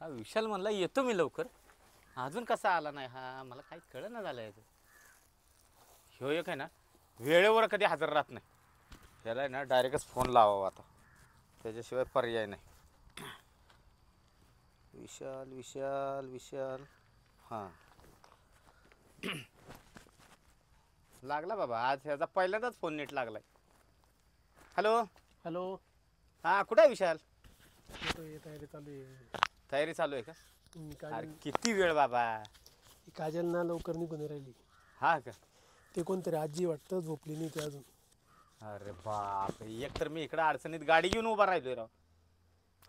हा विशाल म्हणला येतो मी लवकर, अजून कसा आला नाही हा, मला काही कळना झालंय. ह्यो एक आहे ना वेळेवर कधी हजर राहत नाही, त्याला आहे ना डायरेक्टच फोन लावावा आता, त्याच्याशिवाय पर्याय नाही. विशाल विशाल विशाल, हां लागला बाबा, आज ह्याचा पहिल्यांदाच फोन नीट लागलाय. Hello hello. हां, कुठे आहे विशाल? तयारी चालू आहे. तयारी चालू आहे का? अरे काजल किती वेळ बाबा. काजल ना लवकर निघून राहिली. हा का? ते कोणतरी आजी वाटतं, झोपली नाही ती अजून. अरे बाप, एक तर मी इकडं अडचणीत गाडी घेऊन उभा राहिलोय राव.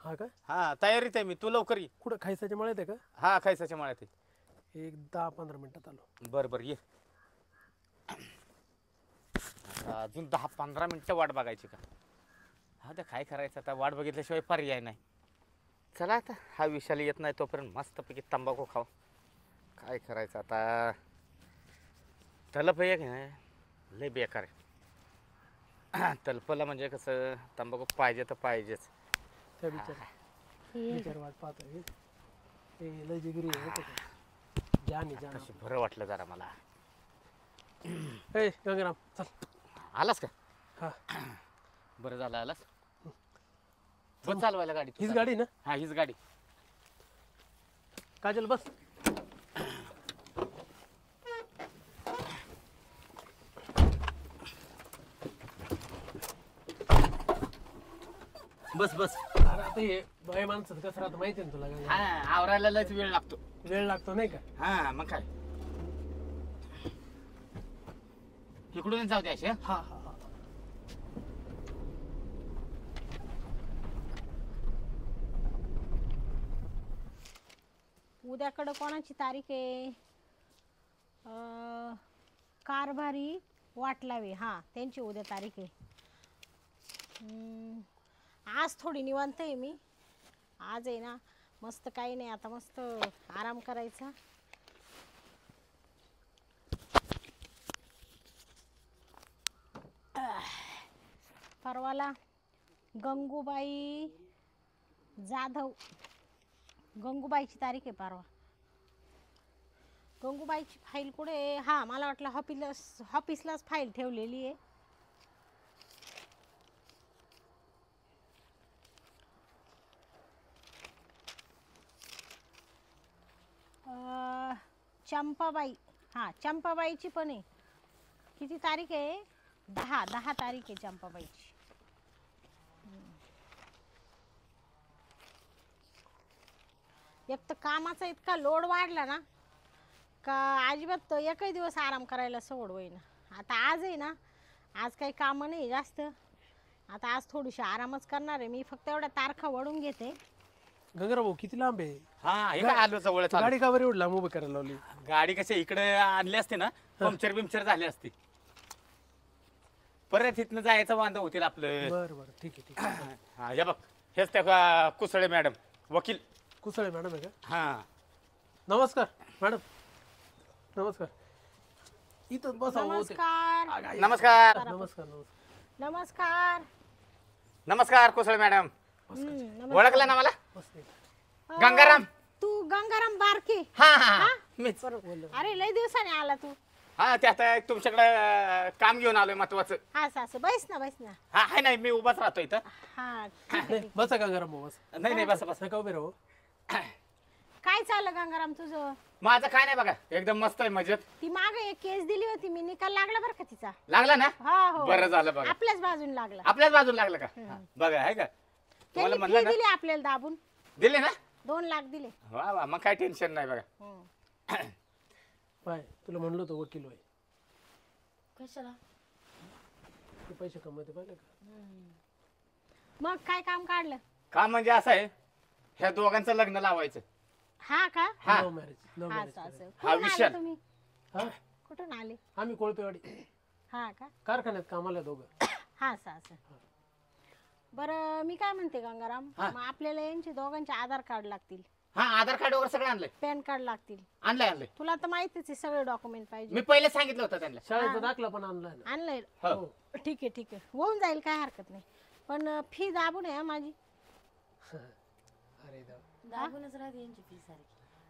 हा का? हा तयारीत आहे मी, तू लवकर ये. कुठं खायसाच्या मळ्यात आहे का? हा खायसाच्या मळ्यात आहे. एक 10-15 मिनिटात आलो. बरं बरं ये. अजून 10-15 मिनिटं वाट बघायची का? हा तर काय करायचं आता, वाट बघितल्याशिवाय पर्याय नाही. चला आता, हा विशाल येत नाही तोपर्यंत मस्तपैकी तंबाखू खाऊ. काय करायचं आता, तलप एक आहे लय बेकार आहे. तलपला म्हणजे कसं, तंबाखू पाहिजे तर पाहिजेच. त्या विचार वाट पाहतोय. ते लय जिगरी आहे. जानी जान कशी बरं वाटलं जरा मला. ए गंगाराम चल. आलास का? हा बरं झालं आलास. बस चालवायला गाडी. हीच गाडी ना? हा हीच गाडी. काजल बस. बस बस. अरे आता हे बाय माणसं कसं राहतं माहिती आहे ना तुला? गंगा हा आवरायला लयच वेळ लागतो. वेळ लागतो नाही का? हा मग काय, इकडून जाऊ द्या असे. हा हा हा. उद्याकडं कोणाची तारीख आहे? कारभारी वाटलावे, हां त्यांची उद्या तारीख आहे. आज थोडी निवांत आहे मी. आज आहे ना मस्त काही नाही, आता मस्त आराम करायचा. परवाला गंगूबाई जाधव, गंगूबाईची तारीख आहे परवा. गंगूबाईची फाईल कुठे आहे? हां मला वाटलं ऑफिसलाच फाईल ठेवलेली आहे. चंपाबाई, हां चंपाबाईची पण आहे. किती तारीख आहे? 10 तारीख आहे चंपाबाईची. एक तर कामाचा इतका लोड वाढला ना का अजिबात एकही दिवस आराम करायला सवड होईना. आता आज आहे ना, आज काही कामं नाही जास्त. आता आज थोडीशी आरामच करणार आहे मी. फक्त एवढ्या तारखा वळून घेते. गंगाराम भाऊ किती लांब आहे? हा हे काय आलो जवळ. गाडी का बरं एवढी लांब उभी करायला लावली? गाडी कशी इकडे आणली असते ना, पंक्चर बिमचर झाली असती, परत इथनं जायचं वांदा होतील आपलं. बरं बरं ठीक आहे ठीक आहे. हा हे बघ, हेच त्या कुसळे मॅडम, वकील. कुसळे मॅडम आहे का? हा नमस्कार मॅडम. नमस्कार. इथं बसा. नमस्कार नमस्कार नमस्कार नमस्कार. नमस्कार. नमस्कार कुसळे मॅडम. नमस्कार. ओळखलं ना मला? बसते. गंगाराम. तू गंगाराम बारके? हा हा मीच. अरे लय दिवसाने आला तू. हा ते आता तुमच्याकडे काम घेऊन आलोय महत्वाचं. हा सासू बैस ना बैस ना. हा आहे नाही, मी उभाच राहतो इथं. हा नाही, बसा गंगाराम भाऊ बस. नाही नाही बस बस. नका उभे राहू. काय चाललं गंगाराम तुझं? माझं काय नाही बघा, एकदम मस्त आहे, मजेत. ती मागे एक केस दिली होती मी, निकाल लागला बरं का तिचा? लागला ना? हा हो. बरं झालं बघा. आपल्याच बाजून लागला. आपल्याच बाजूला लागलं का? हा, बघा आहे का, तुम्हाला त्यांनी म्हणलं fee ना. दिली आपल्याला दाबून. दिले ना? 2 लाख दिले. वा वा, मग काय टेन्शन नाही बघा. पाय तुला म्हणलो तो वकील होय. कशाला? ते पैसे कमवते पाहिले का? मग काय काम काढलं? काम म्हणजे असं आहे, ह्या दोघांचं लग्न लावायचं. हा का? हा लव्ह मॅरेज. लव्ह हा मॅरेज. असं. हा, कुठून विशाल. आले तुम्ही? हा कुठून आले? आम्ही कोळपेवाडी हा का? कारखान्यात कामाला दोघं. हा असं. बरं मी काय म्हणते गंगाराम, हा. मग आपल्याला यांचे दोघांचे आधार कार्ड लागतील, हा आधार कार्ड वगैरे सगळं आणलंय. पॅन कार्ड लागतील. आणलंय आणलंय. तुला तर माहितीच आहे सगळे डॉक्युमेंट पाहिजे. मी पहिले सांगितलं होतं त्यांना. शाळेचा दाखला पण आणलाय ना. आणलंय? हो. ठीक आहे ठीक आहे, होऊन जाईल, काय हरकत नाही. पण फी दाबून आहे माझी. अरे देवा. दाबूनच राहते यांची फी सारखी.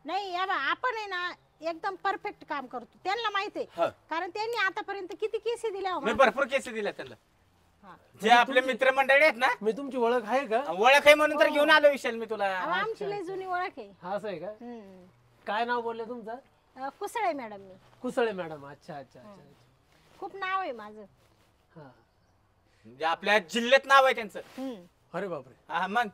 नाही या बा आपण आहे ना एकदम परफेक्ट काम करतो त्यांना माहिती हा. आहे कारण त्यांनी आतापर्यंत किती केसी दिल्या हो मी मला. भरपूर केस दिल्या त्यांना हा. जे आपले मित्रमंडळी आहेत ना मी तुमची ओळख आहे का? ओळख आहे म्हणून तर घेऊन आलो विशाल मी तुला अहो, आमची लय जुनी ओळख आहे. हा असं आहे का? हम्म. काय नाव बोलले तुमचं? कुसळे मॅडम मी कुसळे मॅडम. अच्छा अच्छा अच्छा. खूप नाव आहे माझं. हा. म्हणजे आपल्या जिल्ह्यात नाव आहे त्यांचं. हम्म. अरे बापरे. हा मग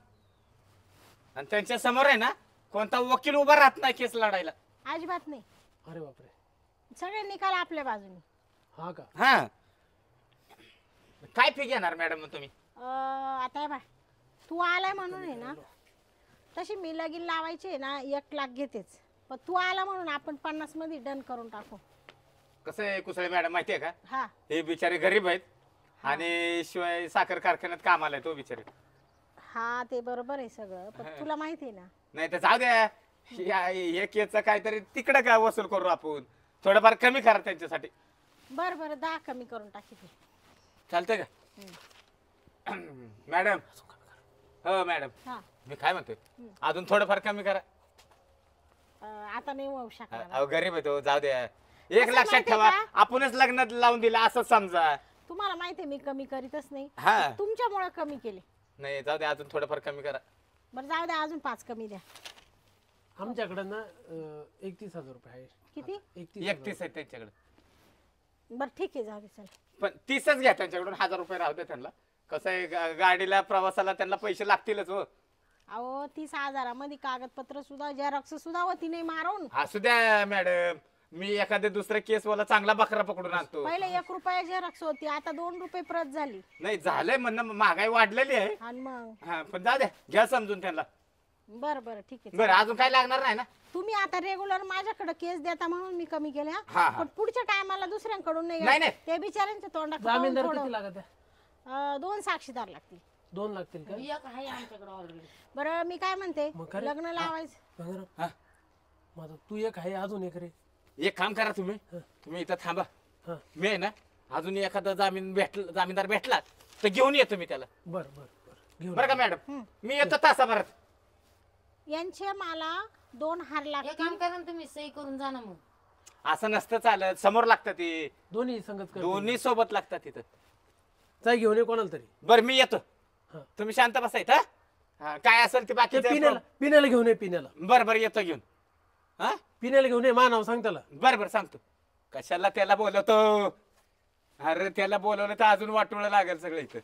आणि त्यांच्या समोर आहे ना कोणता वकील उभा राहत नाही केस लढायला. अजिबात नाही. अरे बापरे. सगळे निकाल आपल्या बाजूने. हा का? हा काय फी घेणार मॅडम मग तुम्ही? आता हे बा तू आलाय म्हणून आहे ना तशी मी लगीन लावायची आहे ना 1 लाख घेतेच पण तू आला म्हणून आपण 50 मध्ये डन करून टाकू. कसं आहे कुसळे मॅडम माहितीये का हा हे बिचारे गरीब आहेत आणि शिवाय साखर कारखान्यात कामाला आहे तो बिचारे. हा ते बरोबर आहे सगळं पण तुला माहिती आहे ना नाही तर जाऊ द्या हे केसचं काहीतरी तिकडं काय वसूल करू आपण थोडंफार कमी करा त्यांच्यासाठी. बरं बरं 10 कमी करून टाकी ते. चालतंय का मॅडम? हो मॅडम हा मी काय म्हणतोय अजून थोडंफार कमी करा. आता नाही होऊ शकणार. अहो गरीब आहे तो जाऊ द्या. एक कसं लक्षात माहितीये ठेवा का? आपणच लग्नात लावून दिलं असं समजा. तुम्हाला माहिती आहे मी कमी करीतच नाही हा तुमच्यामुळे कमी केले. नाही जाऊ द्या अजून थोडंफार कमी करा. बरं जाऊ द्या अजून 5 कमी द्या. आमच्याकडे ना 31,000 रुपये आहे. किती? 31 आहे त्यांच्याकडे बरं ठीक आहे जाऊ दे चल. पण 30च घ्या त्यांच्याकडून 1000 रुपये राहू दे त्यांना. कसं आहे गाडीला प्रवासाला त्यांना पैसे लागतीलच हो. अहो 30,000 मध्ये कागदपत्र सुद्धा झेरॉक्स सुद्धा होती नाही मारून. असू द्या मॅडम मी एखाद्या दुसऱ्या केस वाला चांगला बकरा पकडून आणतो. पहिले 1 रुपया झेरॉक्स होती आता 2 रुपये प्रत झाली. नाही झालंय म्हणणं महागाई वाढलेली आहे. आणि मग हा पण जाऊ द्या घ्या समजून त्यांना. बरं बरं ठीक आहे. बरं अजून काय लागणार नाही ना? तुम्ही आता रेग्युलर माझ्याकडे केस देता म्हणून मी कमी केले हा, हा हा. पण पुढच्या टायमाला दुसऱ्यांकडून नाही नाही, घ्या. नाही. ते बिचाऱ्यांच्या तोंडात जामीनदार किती लागत आहे? 2 साक्षीदार लागतील. 2 लागतील का? एक आहे आमच्याकडे ऑलरेडी. बरं मी काय म्हणते मग खरं? लग्न लावायचं. गंगाराम, हा. मग आता तू एक आहे अजून एक रे. एक काम करा तुम्ही तुम्ही इथं थांबा. हा. मी आहे ना अजून एखादा जामीनदार भेटला तर घेऊन येतो मी त्याला. बर बर बर घेऊन बरं का मॅडम मी येतो तासाभरात. यांचे मला 2 हार एक लागतील. काम करा ना तुम्ही सही करून जा ना मग. असं नसतं चालत समोर लागतात ते दोन्ही संगत कर. दोन्ही सोबत लागतात तिथं. जाय घेऊन ये कोणाला तरी. बरं मी येतो हा. तुम्ही शांत बसायत हा काय असेल ते ते बाकी पिण्याला घेऊन ये पिण्याला. बरं बरं येतो घेऊन. हा पिण्याला घेऊन ये मा नाव सांग त्याला. बरं बरं सांगतो. कशाला त्याला बोलवतो? अरे त्याला बोलवलं तर अजून वाटोळं लागेल सगळं इथं.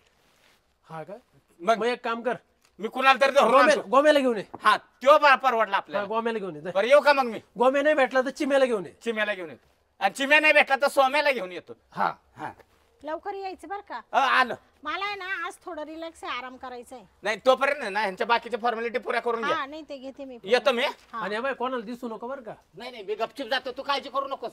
हा का? मग मग एक काम कर मी कुणाला तरी धरून आणतो. गोम्याला घेऊन ये. हा त्यो परवडला हा, आपल्याला. गोम्याला घेऊन ये. बरं येऊ का मग मी? गोम्या नाही भेटला तर चिम्याला घेऊन ये. चिम्याला घेऊन येतो आणि चिम्या नाही भेटला तर सोम्याला घेऊन येतो. हा हा लवकर यायचं बरं का. आलं. मला आहे ना आज थोडं रिलॅक्स आहे आराम करायचा आहे. नाही तोपर्यंत ना ह्यांच्या बाकीच्या फॉर्मॅलिटी पुऱ्या करून घ्या. हा नाही ते घेते मी. येतो मी. हा. आणि अबे कोणाला दिसू नको बरं का. नाही नाही मी गपचिप जातो तू काळजी करू नकोस.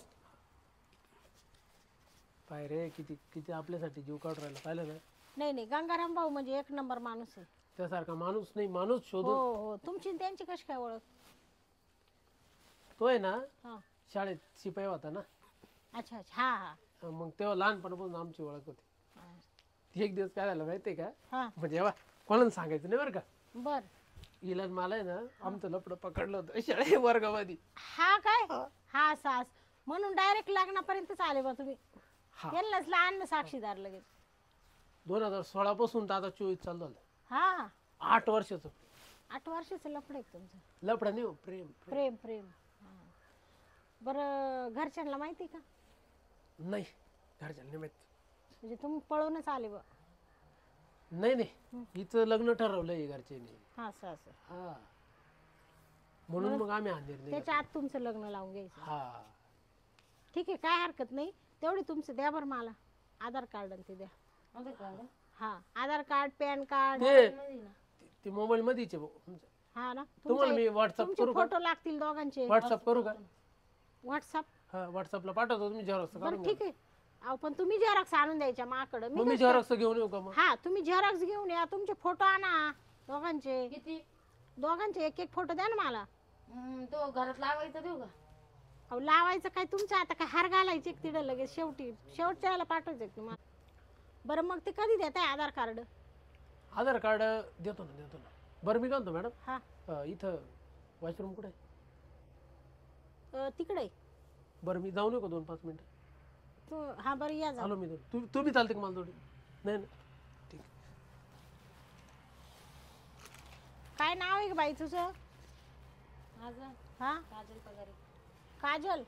पाय रे किती किती आपल्यासाठी जीव काढून राहिला पाहिलं ना. नाही नाही गंगाराम भाऊ म्हणजे 1 नंबर माणूस आहे. त्यासारखा माणूस नाही माणूस हो शोधून. हो तुमची आणि त्यांची कशी काय ओळख? तो आहे ना हा शाळेत शिपाई होता ना. अच्छा अच्छा हा हा मग तेव्हा लहानपणापासून आमची ओळख होती. एक दिवस काय झालं माहितीये का हा म्हणजे बा कोणाला सांगायचं नाही बरं का. बर इलन मला आहे ना आमचं लपडं पकडलं होतं शाळे वर्गामध्ये. हा काय हा सास म्हणून डायरेक्ट लग्नापर्यंतच आले बा तुम्ही. हा त्यांनाच लहान साक्षीदार लगेच. 2016 पासून तर आता 24 चालू झालं. हा 8 वर्षाचं 8 वर्षाचं लफड आहे तुमचं. लपडा नाही हो, प्रेम प्रेम. प्रेम प्रेम हा. बरं घरच्यांना माहिती का? नाही घरच्यांना नाही माहिती. म्हणजे तुम्ही पळूनच आले बा. नाही नाही हिचं लग्न ठरवलंय घरच्यांनी. हा असं असं हा म्हणून मग आम्ही हा निर्णय त्याच्या आत तुमचं लग्न लावून घ्यायचं. घेतला. हा ठीक आहे काय हरकत नाही. तेवढी तुमचं द्या बरं मला आधार कार्ड आणि ते द्या. आधार कार्ड हा आधार कार्ड पॅन कार्ड ते मध्ये ना. ते मोबाईल मध्येच आहे भाऊ. हा ना तुम्हाला मी व्हॉट्सअप तुमचे करू का? फोटो लागतील दोघांचे. व्हॉट्सअप करू का? व्हॉट्सअप हा व्हॉट्सअपला पाठवतो तुम्ही झेरॉक्स बरं काढून ठीक घ्या. आहे. अहो पण तुम्ही झेरॉक्स आणून द्यायच्या माकडं. मग मी झेरॉक्स घेऊन येऊ का मग? हा तुम्ही झेरॉक्स घेऊन या तुमचे फोटो आणा दोघांचे. किती? दोघांचे एक एक फोटो द्या ना मला. तो घरात लावायचा देऊ का? अहो लावायचं काय तुमचं आता काय हार घालायचे तिथं लगेच शेवटच्या याला पाठवायचं तुम्हाला. बरं मग ते कधी देताय आधार कार्ड? आधार कार्ड देतो ना बरं मी काय म्हणतो मॅडम हा इथं वॉशरूम कुठे आहे? तिकडे बरं मी जाऊन येऊ का 2-5 मिनिटं? तू हा बरं या जा आलो मी तुम्ही चालते का मला थोडी? नाही ना ठीक आहे. काय नाव आहे ग बाई तुझं? माझं हा काजल पगारे. काजल.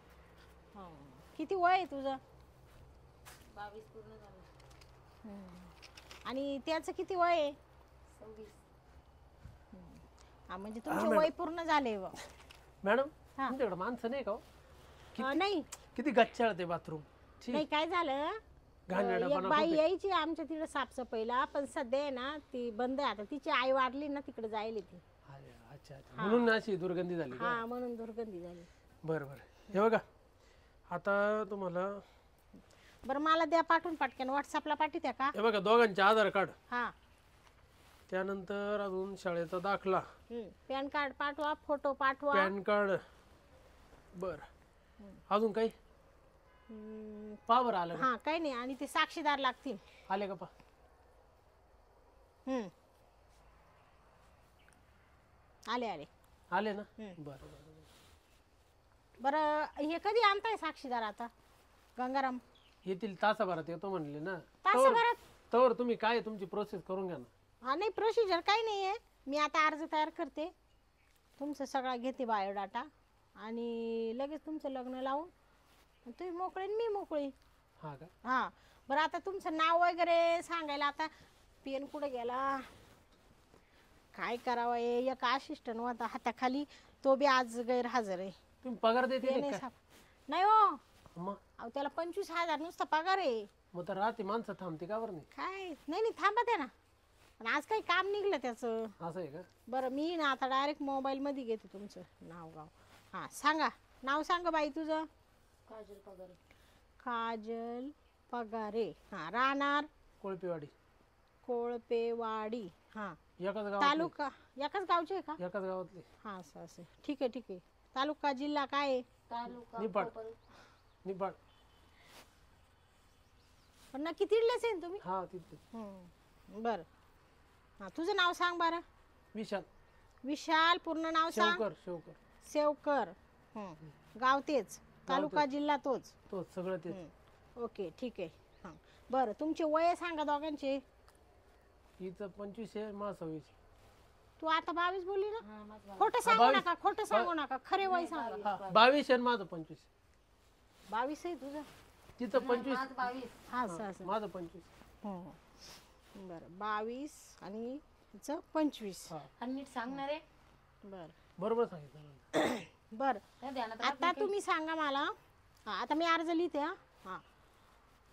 किती वय आहे तुझं? 22 पूर्ण झालं. आणि त्याचं किती वय आहे? 26. हा म्हणजे तुमचे वय पूर्ण झाले व. मॅडम हा. तुमच्याकडे माणसं नाही का हो? नाही किती गच्चाळ ते बाथरूम नाही काय झालं एक बाई यायची आमच्या तिकडे साफसफाईला पण सध्या आहे ना ती बंद आहे आता तिची आई वाढली ना तिकडे जायला ती. अच्छा अच्छा म्हणून अशी दुर्गंधी झाली का? हा म्हणून दुर्गंधी झाली. बरं बरं हे बघा आता तुम्हाला बरं मला द्या पाठवून पटकन व्हॉट्सअपला पाठवत्या का? हे बघा दोघांचे आधार कार्ड हा त्यानंतर अजून शाळेचा दाखला पॅन कार्ड पाठवा फोटो पाठवा. पॅन कार्ड बरं अजून काही पा बरं आलं का? हा काही नाही आणि ते साक्षीदार लागतील. आले का पा? आले आले आले ना बरं बरं बरं हे कधी आणताय साक्षीदार आता गंगाराम? येतील तासाभरात येतो म्हणले ना. तासाभरात? तर तुम्ही काय तुमची प्रोसेस करून घ्या ना. हा नाही प्रोसिजर काही नाही आहे. मी आता अर्ज तयार करते तुमचं सगळा घेते बायोडाटा आणि लगेच तुमचं लग्न लावून तुम्ही मोकळे आणि मी मोकळी. हा का? हा बरं आता तुमचं नाव वगैरे सांगायला आता पेन कुठे गेला काय करावं एक असिस्टंट होता हाताखाली तो बी आज गैरहजर आहे. तुम्ही पगार देते पेन का? आहे नाही हो मग अहो त्याला 25,000 नुसता पगार आहे. मग तर राहते माणसं थांबते का बरं नाही? काय नाही नाही थांबा द्या ना पण आज काही काम निघलं त्याचं. असं आहे का? बरं मी ना आता डायरेक्ट मोबाईलमध्ये घेते तुमचं नाव गाव. हां सांगा नाव सांगा बाई तुझं. काजल पगारे. काजल पगारे. हां राहणार कोळपेवाडी कोळपेवाडी. हां एकाच गावात तालुका एकाच गावचे आहे का? एकाच गावातले हां असं असं ठीक आहे ठीक आहे. तालुका जिल्हा काय आहे? तालुका निपाड. कोपर. निपाड. पण नक्की तिडलेच आहे ना तुम्ही? हा तिथले. बरं हां तुझं नाव सांग बरं. विशाल विशाल पूर्ण नाव सांग. शेवकर शेवकर सेवकर. गाव तेच तालुका जिल्हा तोच. तो सगळं ते ओके ठीक आहे. हां बरं तुमचे वय सांगा दोघांचे. हिचं 25 आहे मा 26. तू आता 22 बोलली ना? हा माझं खोटं सांगू 22. नका खोटं सांगू नका खरे वय सांगा. हा 22 आहे माझं 25. 22 आहे तुझं? तिचं 25 माझं 22. हा असं असं माझं 25. बरं 22 आणि तिचं 25. हा आणि नीट सांगणार आहे. बरं बरोबर सांगितलं. बरं नाही ध्यानात आता तुम्ही सांगा मला. हा आता मी अर्ज लिहिते. हां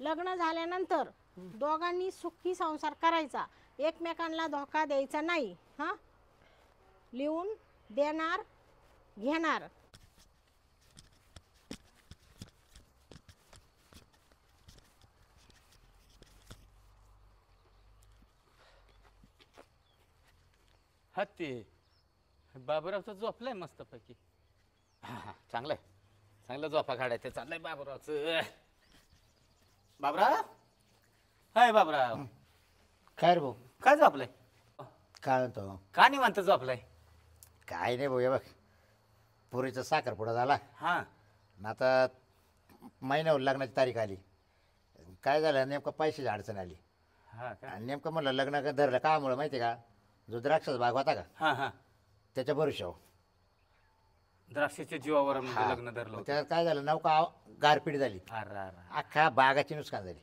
लग्न झाल्यानंतर दोघांनी सुखी संसार करायचा एकमेकांना धोका द्यायचा नाही. हां लिहून देणार घेणार. हा ते बाबूरावचं झोपलंय मस्तपैकी. हा चांगलंय चांगलं झोपा काढायचं चाललंय बाबूरावचं. बाबराव हाय बाबराव काय रे भाऊ काय झोपलंय? काय म्हणतो का निवांत झोपलाय? काय नाही भाऊ हे बघ पुरीचा साखरपुडा झाला हा आणि आता महिन्यावर लग्नाची तारीख आली. काय झालं नेमकं पैशाची अडचण आली हा का? आणि नेमकं म्हणलं लग्न धरलं कामुळं माहिती आहे का जो द्राक्षाचा बाग होता का हा हा त्याच्या भरोशावर द्राक्षाच्या जीवावर म्हणजे लग्न धरलं होतं. त्यात काय झालं नौका गारपीट झाली अरे अरे अख्खा बागाची नुकसान झाली.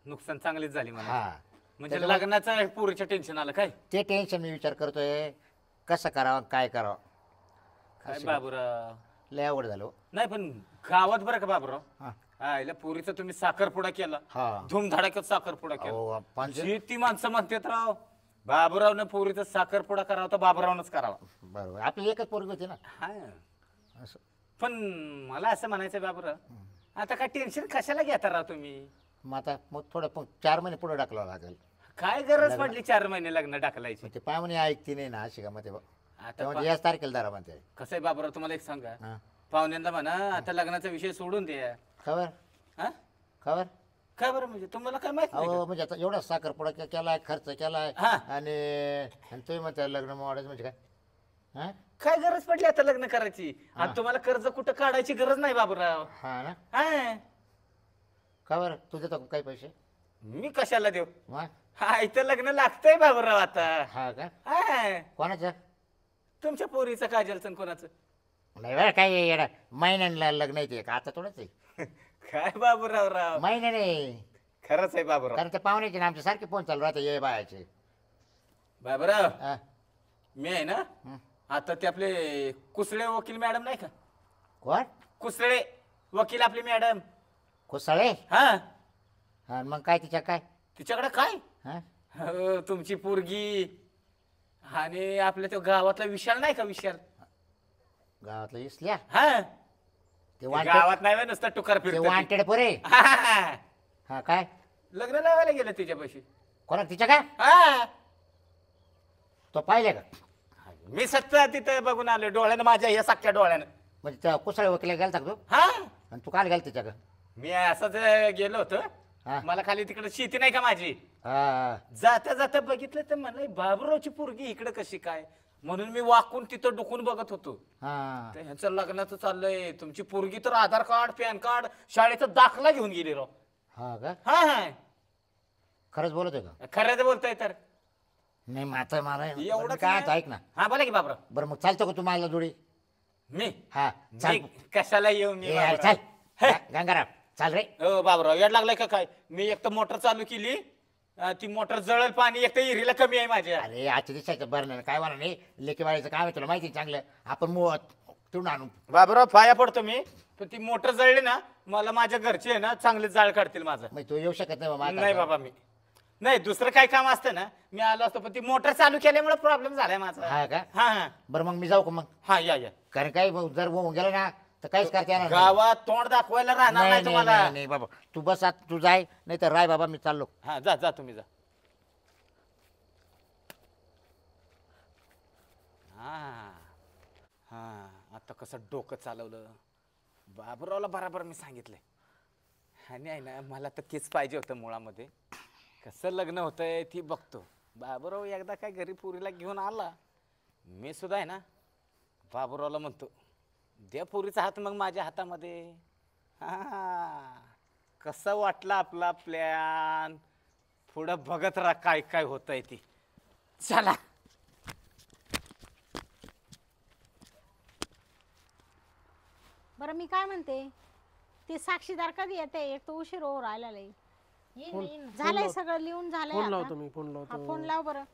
नुकसान चांगलीच झाली मला. हा म्हणजे लग्नाचं पुरीचं टेन्शन आलं काय? ते टेन्शन मी विचार करतोय कसं करावं काय करावं. काय बाबूराव लय अवघड झालं हो. नाही पण गावात बरं का बाबूराव हा आयला पुरीचा तुम्ही साखरपुडा केला. हा धूमधडाक्यात साखरपुडा केला. अहो, ती माणसं म्हणतात राव बाबूरावनं पुरीचा साखरपुडा करावा तर बाबूरावनच करावा. बरोबर आपली एकच पोरगी होती ना हा असं. पण मला असं म्हणायचं बाबूराव आता काय टेन्शन कशाला घेता राव तुम्ही? मग आता मग थोडं 4 महिने पुढे टाकलावं लागेल. काय गरज पडली 4 महिने लग्न टाकलायची? मग ते पाय म्हणे ऐकती नाही ना अशी का मग ते आता म्हणजे याच तारखेला दारा म्हणते. कसं आहे बाबूराव तुम्हाला एक सांगा हा पाहुण्यांना म्हणा आता लग्नाचा विषय सोडून द्या. खबर हा खबर काय बरं म्हणजे तुम्हाला काय माहित नाही अहो म्हणजे आता एवढा साखरपुडा केलाय, खर्च केलाय हा. आणि तुम्ही म्हणता लग्न मोडायचं म्हणजे काय? हा काय गरज पडली आता लग्न करायची? आता तुम्हाला कर्ज कुठं काढायची गरज नाही बाबूराव. हा ना, हा. का बरं तू देतो का काही पैसे? मी कशाला देऊ? मग हा इथं लग्न लागतंय बाबूराव आता. हा का, हा. कोणाचं? तुमच्या पोरीचं काजलचं आणि कोणाचं? नाही बरं काय येडा, महिन्याला लग्न येते का आता थोडंच आहे? काय बाबूराव राव, महिन्याने. खरंच आहे बाबूराव. कारण ते पाहुण्याचे ना आमच्या सारखे फोन चालू राहते ये बायाचे. बाबूराव हा. मी आहे ना आता ते आपले कुसळे वकील मॅडम नाही का? कोण? कुसळे वकील आपली मॅडम. कुसाळे? हा. हा मग काय तिच्या काय? तिच्याकडे काय हा तुमची पोरगी आणि आपल्या तो गावातला विशाल नाही का? विशाल गावातलं इसल्या हा. ते गावात नाही व्हय, नुसतं टुकार फिरत वांटेड पोरे. हा काय? लग्न लावायला गेलं तिच्यापाशी. कोणा तिच्या काय? हा. तो पाहिले का? मी सत्ता तिथं बघून आलो डोळ्यानं, माझ्या या सख्या डोळ्यानं. म्हणजे त्या कुसाळे वकिला गेलता का तू? हा. आणि तू काल गेल तिच्या का? मी असंच गेलो होतो. हा. मला खाली तिकडे शेती नाही का माझी, हा जाता जाता बघितलं तर मला बाबूरावची पोरगी इकडे कशी काय, म्हणून मी वाकून तिथं डुकून बघत होतो. हा तर ह्यांचं लग्नाचं चाललंय. तुमची पोरगी तर आधार कार्ड, पॅन कार्ड, शाळेचा दाखला घेऊन गेली राव. हा का? हा हा. खरंच बोलतोय का? खरंच बोलताय तर. नाही माता मला एवढं काय आता ऐक ना. हा बोला की बाबूराव. बरं मग चालतो का तू मला जोडी? मी हा चाल. मी कशाला येऊ मी ए, बाबूराव? चाल हे. गंगाराम चाल रे. हो बाबूराव येड लागलाय का काय? मी एक तर मोटर चालू केली, ती मोटर जळल पाणी, एक तर इरीला कमी आहे माझ्या. अरे आजच्या दिवसाचं बरं नाही काय म्हणा नाही, लेकीवाडीचं काम आहे तुला माहिती आहे चांगलं. आपण तिथून आणू. बाबूराव पाया पडतो मी, पण ती मोटर जळली ना मला माझ्या घरचे आहे ना चांगले जाळ काढतील माझं. मग तू येऊ शकत नाही बाबा आता. नाही बाबा मी नाही, दुसरं काय काम असतं ना मी आलो असतो, पण ती मोटर चालू केल्यामुळे प्रॉब्लेम झालाय माझा. हा का? हा हा बरं मग मी जाऊ का मग? हा या या. कारण काय मग जर होऊन गेलं ना तर काहीच करता येणार नाही. गावात तोंड दाखवायला राहणार नाही नाही नाही तुम्हाला. नाही, नाही बाबा तू बस आता तू जाय, नाही तर राय बाबा मी चाललो. हा जा जा तुम्ही जा. हा हा आता कसं डोकं चालवलं बाबूरावला, बराबर मी सांगितलंय. आणि आहे ना मला तर तेच पाहिजे होतं मुळामध्ये. कसं लग्न होतंय ती बघतो. बाबूराव एकदा काय घरी पुरीला घेऊन आला, मी सुद्धा आहे ना बाबूरावला म्हणतो द्या पुरीचा हात मग माझ्या हातामध्ये. हा कसं वाटलं आपला प्लॅन, पुढं बघत राहा काय काय होतंय ती. चला. बरं मी काय म्हणते, ते साक्षीदार कधी येते? एक तर उशीर होऊ राहिला लई. झालंय सगळं लिहून झालंय फोन आता. लावतो मी, फोन हा, लावतो. फोन लाव बरं.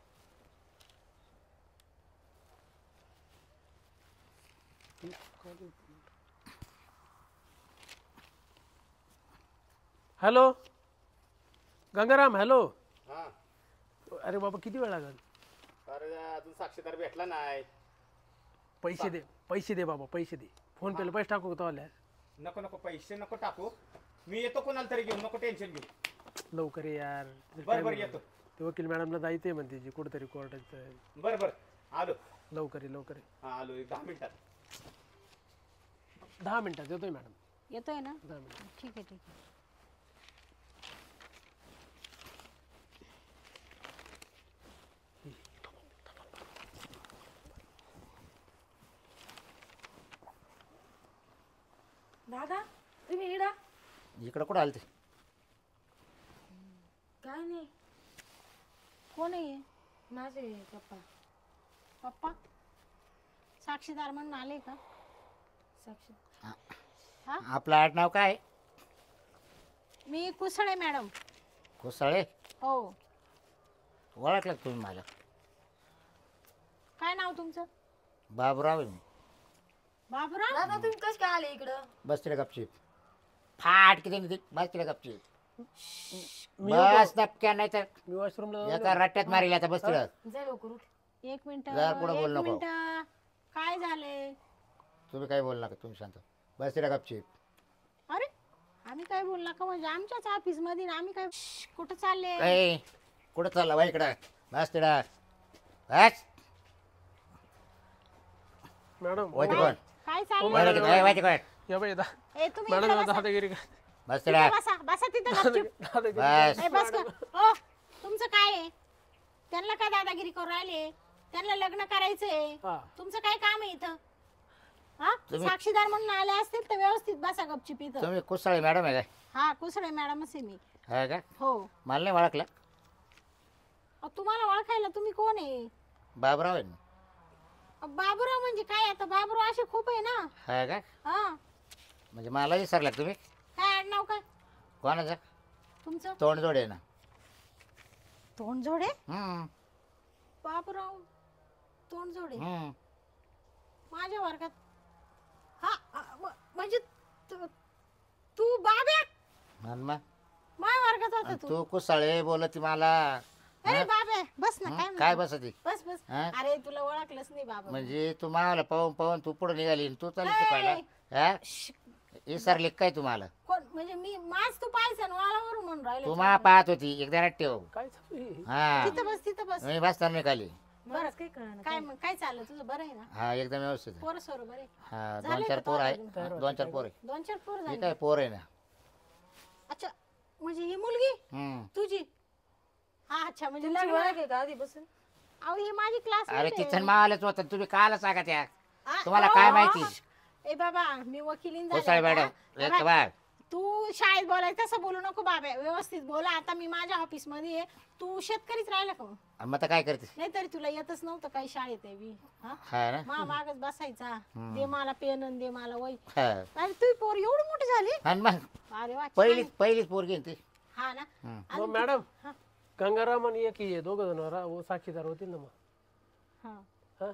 Hello Gangaram, hello. हा अरे बाबा किती वेळ लागेल? अरे अजून साक्षीदार भेटला नाही. पैसे दे, पैसे दे बाबा, पैसे दे. फोन पेला पैसे टाकू तो आल्या. नको नको पैसे नको टाकू, मी येतो कोणाला तरी घेऊन, नको टेन्शन घेऊ. लवकर ये यार. बरं बरं येतो. ते वकील मॅडमला जायचंय म्हणते जी कुठेतरी कोर्टात. बरं बरं आलो. लवकर ये, लवकर ये. हा आलो 10 मिनिटात. 10 मिनिटात येतोय मॅडम. येतोय ना? 10 मिनिटात. ठीक आहे ठीक आहे. दादा तुम्ही इडा इकडं कुठं आलं ते? काय नाही, कोण आहे? माझे पप्पा. पप्पा साक्षीदार म्हणून आले का? साक्षी हा? आपलं आडनाव काय? मी कुसळे मॅडम. कुसाळे? हो. ओळखलं का तुम्ही मला? काय नाव तुमचं? बाबूराव आहे मी. बाबूराव. दादा तुम्ही कस काय आले इकडं? बस तिला गपचीप. फाट किती नाही बस तिला गपचीप. मी बस नक्क्या नाही तर मी वॉशरूमला एका रट्ट्यात मारेल आता. बस तिला. जा लवकर उठ. एक मिनिट, जरा पुढं बोल एक नको. मिनिट. काय झाले? तुम्ही काय बोल नका, तुम्ही शांत बस तिला गपचीप. अरे आम्ही काय बोलला का? म्हणजे आमच्याच ऑफिस मध्ये ना, आम्ही काय कुठं चालले? काय कुठं चालला बाई? इकडं बस तिला. बस मॅडम. वैते कोण? काय चाललंय? वैते कोण? या बाई ए तुम्ही मॅडम इकडे बसा. दादागिरी बस तिथं बसा बसा तिथं गपचूप. बस ए, बस का ओ तुमचं काय आहे त्यांना काय दादागिरी करू राहिले त्यांना लग्न करायचंय हा. तुमचं काय काम आहे इथं हा तुम्ही- साक्षीदार म्हणून आले असतील तर व्यवस्थित बसा गपचूप इथं. तुम्ही कुसाळे मॅडम आहे काय हा कुसळे मॅडमच आहे मी. आहे का हो मला नाही ओळखलं तुम्हाला ओळखायला तुम्ही कोण आहे बाबराव आहे ना बाबूराव म्हणजे काय आता बाबूराव असे खूप आहे ना. आहे का हा म्हणजे मला विसरला का तुम्ही काय आडनाव काय कोणाचं तुमचं तोंडजोड आहे ना तोंडजोडे हम्म, बाबूराव तोंडजोडे हम्म. माझ्या वर्गात हा म्हणजे तू बाब्या आणि मग माझ्या वर्गात होता आणि तू. तू कुसाळे बोलती मला अरे बाबे बस ना हं? काय काय म्हणतो? बसती बस बस हं? अरे तुला ओळखलंच नाही बाबा. म्हणजे तू मावाला पाहून पाहून तू पुढे निघाली आणि तू चालली ऐ, शिकवायला हा श्श, विसरली काय तुम्हाला कोण म्हणजे मी माझ तू पाहायचं ना मला वरून म्हणून राहिलो. तू मा पाहत होती एकदा नाट ठेव काय चालू आहे? हा तिथं बस तिथं बस. मी बसताना निघाली बरं काय कळणार काय मग काय चाललं तुझं बरं आहे ना हा एकदम व्यवस्थित आहे. पोरं सोरं बरे हा झाले दोन चार का पोर आहे लग्न? हा, दोन चार पोर आहे 2-4 पोरं हे झाली. काय पोर आहे ना अच्छा म्हणजे ही मुलगी हम्म. तुझी हा अच्छा म्हणजे तुमची लग्न- ओळख आहे का आधीपासून? अहो ही माझी क्लास अरे तिथं मावालाच होतं तुम्ही काला सांगा त्या तुम्हाला हो, काय हो. माहिती ए बाबा मी वकिलीन कुसाळे झाले मॅडम आता. एक बाबा, बार तू शाळेत बोलायचं तसं बोलू नको बाबा व्यवस्थित बोला. आता मी माझ्या ऑफिस मध्ये आहे. तू शेतकरीच राहिला का मग? मग आता काय करते नाही तरी तुला येतच नव्हतं काही शाळेत आहे बी. हा हा ना मा मागच बसायचा दे मला पेन आणि दे मला वही. हा अरे तू पोर एवढी मोठी झाली आणि मग अरे वा छान. पहिलीच पोरगी आहे ती हा ना हम्म. मग अजून मॅडम हा. गंगाराम आणि एक हे दोघं जण साक्षीदार होतील ना मग हा. हा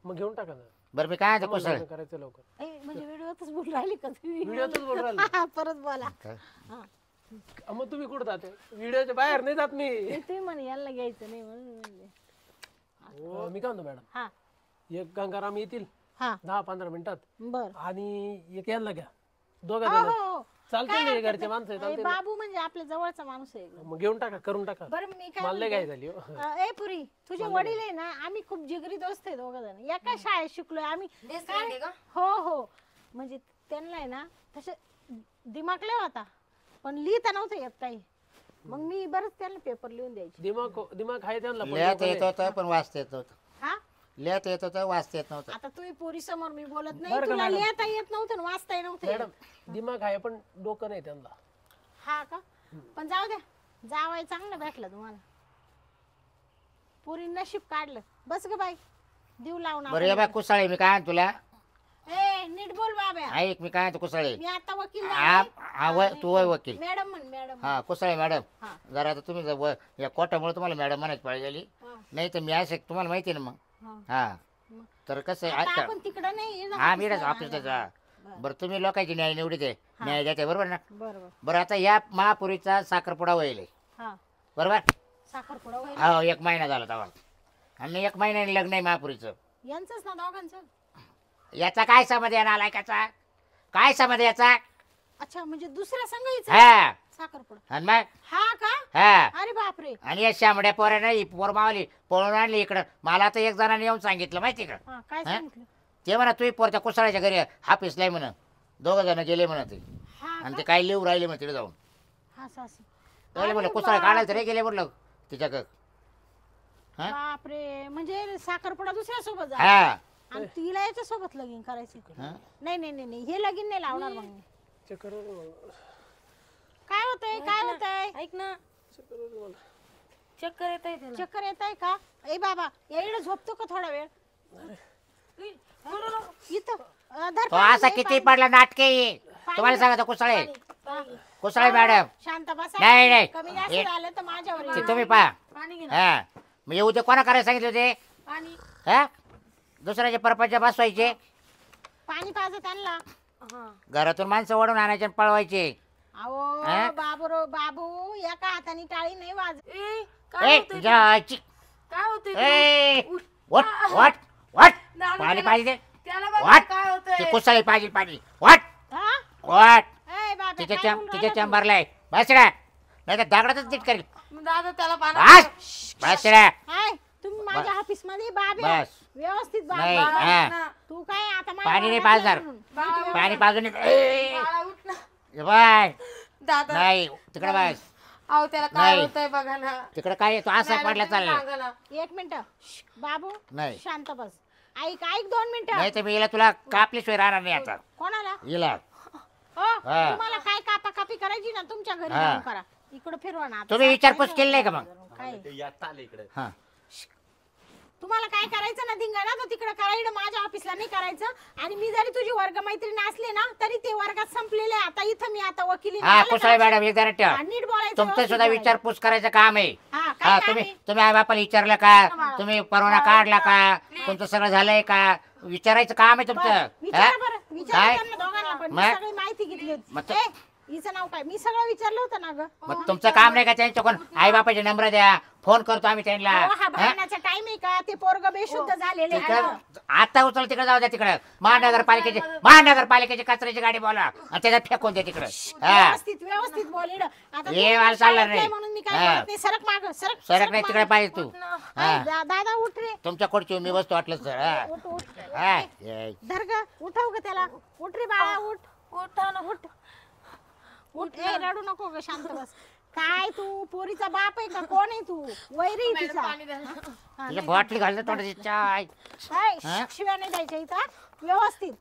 मग घेऊन टाका ना बरं मी काय म्हणतो आम्हाला कुसाळे लग्न करायचं लवकर ए, म्हणजे व्हिडिओतच बोल राहिली का तुम्ही व्हिडिओतच बोल राहिले हा, परत बोला काय? हा. मग तुम्ही कुठं जाते व्हिडिओच्या बाहेर नाही जात मी ते तुम्ही म्हणे याला घ्यायचं नाही म्हणून म्हणले. मी काय म्हणतो मॅडम हा एक गंगाराम येतील हा 10-15 मिनिटात बर आणि एक यांना घ्या दोघं हो जण हो चालतील काय ना हे हरकत घरचे माणसं आहे, नाही. चालतील बाबू म्हणजे आपल्या जवळचा माणूस आहे एकदम. मग घेऊन टाका करून टाका बरं मी काय मला लय म्हणते, काय झाली हो. ए पुरी तुझे वडील आहे ना आम्ही खूप जिगरी दोस्त आहे दोघं जण एका शाळेत शिकलोय आम्ही. Best काय? friend आहे का? हो हो म्हणजे त्यांना आहे ना तसे दिमाग लय होता पण लिहिता नव्हतं येत काही. मग मी बरंच त्यांना पेपर लिहून द्यायचे. दिमाग आहे त्यांना पण लिहायचं डोकं येत नाही. होतं पण वाचता येत नव्हतं हा लिहायचं येत होतं वाचता येत नव्हतं आता तुम्ही पोरी समोर मी बोलत नाही बरं का तुला मॅडम? लिहिता येत नव्हतं आणि वाचता नव्हतं येत. मॅडम दिमाग आहे पण डोकं नाही त्यांना हा का पण जाऊ द्या जावाय चांगलं भेटलं तुम्हाला पुरी नशीब काढलं बस ग बाई देऊ लावून बरं आपण. ये बा कुसाळे मी काय म्हणतो तुला ए नीट बोल बाब्या ऐक मी काय म्हणतो कुसाळे मी आता वकील तू वय वकील मॅडम म्हण मॅडम हा कुसाळे मॅडम हा. जरा आता तुम्ही या कोटामुळे तुम्हाला मॅडम म्हणायची पाळी झाली हा. नाही तर मी असं तुम्हाला माहिती आहे ना मग हा. हा मग. तर कसं आहे आता ऐका आपण तिकडं नाही इकडं हा office मीच ला ऑफिसला जा बरं. बरं तुम्ही लोकांची न्याय निवडी दे न्याय द्यायचे बरोबर ना बरोबर बरं आता या महापुरीचा साखरपुडा होईल हा बरोबर साखरपुडा होईल हो 1 महिना झाला तेव्हा आणि 1 महिन्याने लग्न आहे महापुरीचं यांचंच ना दोघांचं. याचा काय समज आहे नालायकाचा काय समज याचा अच्छा म्हणजे दुसऱ्या संघाचं हा साखरपुडा आणि मग हा का हा अरे बापरे आणि या शामड्या पोरानं ही पोर मावली पळून आणली इकडं मला आता एक जणांनी येऊन सांगितलं माहिती का हा काय हा? सांगितलं ते म्हणा तुम्ही पोरच्या कुसाळ्याच्या घरी हाफिसलाय म्हणा 2 जण गेले म्हणा ते हा आणि का? ते काही लिहू राहिले म्हणा तिकडे जाऊन हा सासू त्याला म्हणलं अरे कुसाळ काढायला बापरे. तरी गेले म्हटलं तिच्याकडं हा? बापरे म्हणजे साखरपुडा दुसऱ्या सोबत जा हा आणि तिला याच्या सोबत लगीन करायचे हा? नाही नाही नाही नाही हे लगीन नाही लावणार मग मी. चक्कर येते मला. काय होतंय काय होतंय ऐक ना चक्कर येते मला. चक्कर येत आहे त्याला. चक्कर येत आहे का ए बाबा या इकडे झोपतो का थोडा वेळ इथं धर तो पाणी, असा दे किती पाणी. पडला नाटके तुम्हाला सांगतो कुसाळे पाणी. कुसाळे मॅडम शांत बसा नाही, नाही. कमी जास्त हे- झालं तर माझ्यावर ते येईल. तुम्ही पहा पाणी घे ना. हा मग येऊ ते कोणा करायला सांगितले होते पाणी हा दुसऱ्याचे परपंच बसवायचे पाणी पाजत त्यांना हा घरातून माणसं ओढून आणायचे आणि पळवायचे अहो हा? बाबू एका हाताने टाळी नाही वाज ए काय ए होतंय जायची काय होतंय तुला? ए उठ. वट वट वट दादा, पाणी त्याला- पाहिजे त्याला बघा वाट. काय ते होतंय कुसाळी पाहिजे पाणी वट हा वट ए बाबा तिच्या काय बोलून तिच्या राहिला तू? चंबरलाय बसड्या नाही तर दगडातच नीट करेल दादा त्याला पाणी बस बसड्या हाय तुम्ही माझ्या ऑफिस मध्ये बाबे बस. व्यवस्थित नाही बाबा हा तू काय आता माझ्या पाणी नाही घरात पाजणार. म्हणून. बाबा, पाणी पाजून ए, बाळा उठ ना ये बाय दादा नाही तिकडे बाय अहो त्याला काय नाही. होतंय बघा ना. तिकडे काय तो असा मॅडम, पडला तुम्ही चालला सांगा ना. एक मिनिट बाबू नाही शांत बस. ऐक 2 मिनिटं. नाही तर मी हिला तुला कापल्याशिवाय राहणार नाही आता कोणाला हिला हो हा. तुम्हाला काय कापाकापी करायची ना तुमच्या घरी हा. जाऊन करा. इकडे फिरवा ना आता. तुम्ही विचारपूस केली नाही का मग काय इकडे हा तुम्हाला काय करायचं ना धिंगाणा तर तिकडे करायचं, माझ्या ऑफिसला नाही करायचं. आणि मी जरी तुझी वर्ग मैत्रीण असले ना तरी ते वर्गात संपलेले आहे. आता इथं मी आता वकिली हा कुशळ मॅडम एक जरा ठेवा नीट बोलायचं, तुमचं व्यवस्थित सुद्धा बोलायचं. विचारपूस करायचं काम आहे हा हा काय काम तुम्ही आहे? तुम्ही आई बापाला विचारलं का तुम्ही परवाना काढला का तुमचं सगळं झालंय का विचारायचं काम आहे तुमचं विचारा हा? बरं, विचारा काय? त्यांना दोघांना पण. मी मग? सगळी माहिती घेतली मग होती. ए, हिचं नाव काय? मी सगळं विचारलं होतं ना ग. मग तुमचं काम नाही का त्यांच्याकडून आई बापाचे नंबर द्या फोन करतो आम्ही त्यांना अहो, हा हा? भांडणाचा टाइम आहे का? ते पोरग बेशुद्ध झालेले आहे. तिकडं आता उचल तिकडे जाऊ द्या तिकडे महानगरपालिकेची कचऱ्याची गाडी बोला आणि त्याच्यात फेकून द्या तिकडे हा व्यवस्थित व्यवस्थित बोल इकडं. आता हे तू मला चालणार शाळेत नाही. आहे म्हणून मी काय हा. म्हणत नाही. सरक माग सरक सरक नाही तिकडे मागं. पाहिजे तू हा दादा उठ रे. तुमच्या खुर्ची मी बसतो वाटलं सर हा उठ उठ हा ये. धर ग, उठव ग त्याला. उठ रे बाळा उठ. उठा ना. उठ उठ. ए रडू नको ग, शांत बस. काय तू पोरीचा बाप आहे का? कोण आहे तू? वैरी मॅडम, तिचा. पाणी द्या ना. हा, तिला नाही. बॉटली घालतो तोंडाची चाय काय हा? शिव्या नाही द्यायच्या इथं व्यवस्थित.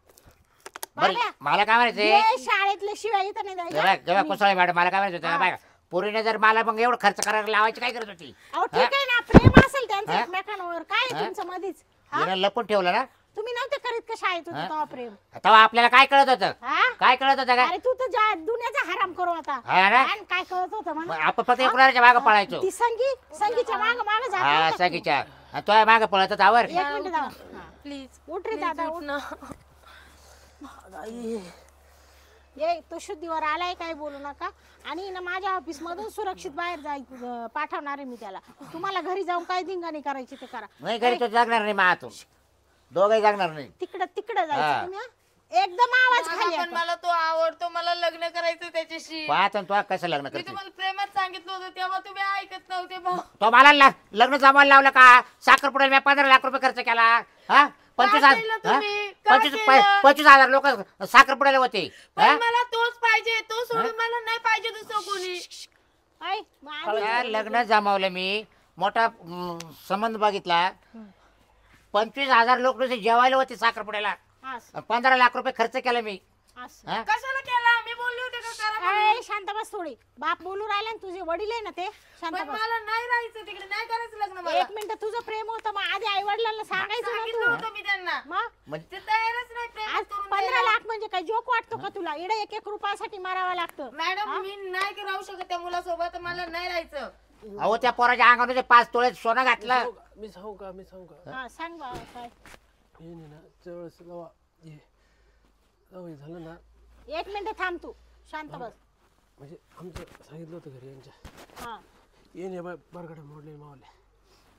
बरं बाळा, मला काय म्हणायचंय ये शाळेतले शिव्या इथं नाही जेव्हा द्यायच्या. कुसळे मॅडम मला काय म्हणायचं हा. होतं बाय पोरीने जर मला मग एवढं खर्च करायला लावायची काय करत होती अहो ठीक आहे ना, प्रेम असेल त्यांचं हा? एकमेकांवर. काय आहे हा? तुमचं मधीच? हा? हिनं लपून ठेवलं ना तुम्ही नव्हते करीत का शाळेत होते हा? तेव्हा प्रेम? तेव्हा आपल्याला काय कळत होतं हा? काय कळत होतं का अरे तू तर दुनियाचा हराम करू आता. हा ना आणि काय कळत होतं मग म्हणा? आपण फक्त एकूणाच्या मागं पळायचो ती संगीच्या माग माग जात हा होता तू. सगळीच्या तो मागं पळत होता आवर एक मिनिट दादा. प्लीज उठ रे दादा उठ. ना. ये तो शुद्धीवर आलाय, काय बोलू नका. आणि ना माझ्या ऑफिस मधून सुरक्षित बाहेर पाठवणार आहे मी त्याला. तुम्हाला घरी जाऊन काय धिंगाणी करायची ते करा. नाही घरी तो जगणार नाही महातून दोघही जगणार नाही तिकडं हा. जायचं तुम्ही हा? एकदम आवाज दादा, खाली पण आता. मला तो आवडतो. मला लग्न करायचं त्याच्याशी. पाहत तो कसं लग्न मी करते तुम्हाला प्रेमात सांगितलं होतं तेव्हा तुम्ही ऐकत नव्हते भाऊ. तो मला लग्न जमायला लावलं का साखरपुड्याला मी 15 लाख रुपये खर्च केला हा 25,000 केलं हा? तुम्ही? का 25 केलं? 25,000 लोक साखरपुड्याला होते पण हा? मला तोच पाहिजे. तो सोडून मला नाही पाहिजे दुसरं कोणी. ऐ, मग आधी- त्या लग्न जमावलं मी मोठा संबंध बघितला 25,000 लोक नुसते जेवायला होते साखरपुड्याला असं, 15 लाख रुपये खर्च केला मी असं. हा? कशाला केला? मी बोलले होते का करा म्हणून? ऐ, शांत बस थोडी. बाप बोलू राहिला ना, तुझे वडील आहे ना ते. शांत पण बस. मला नाही राहायचं तिकडे. नाही करायचं लग्न मला. एक मिनिट, तुझं प्रेम होतं मग आधी आई वडिलांना सांगायचं सांगितलं ना होतं मी त्यांना. तू. मग म्हणजे ते तयारच नाही प्रेम आज करून 15 द्यायला. लाख म्हणजे काय जोक वाटतो का तुला? इडे 1-1 रुपयासाठी मारावं लागतं. मॅडम मी नाही राहू शकत त्या मुलासोबत. मला नाही राहायचं. अहो त्या पोराच्या अंगामध्ये 5 तोळे सोनं घातलं मी सांगू का हा सांग बाबा काय. हे नाही ना त्यावेळेस लवा हे लवा हे झालं ना एक मिनिट थांब तू, शांत बस. म्हणजे आमचं सांगितलं होतं घरी यांच्या हा ये नाही बाय बरगडे मोडले मावले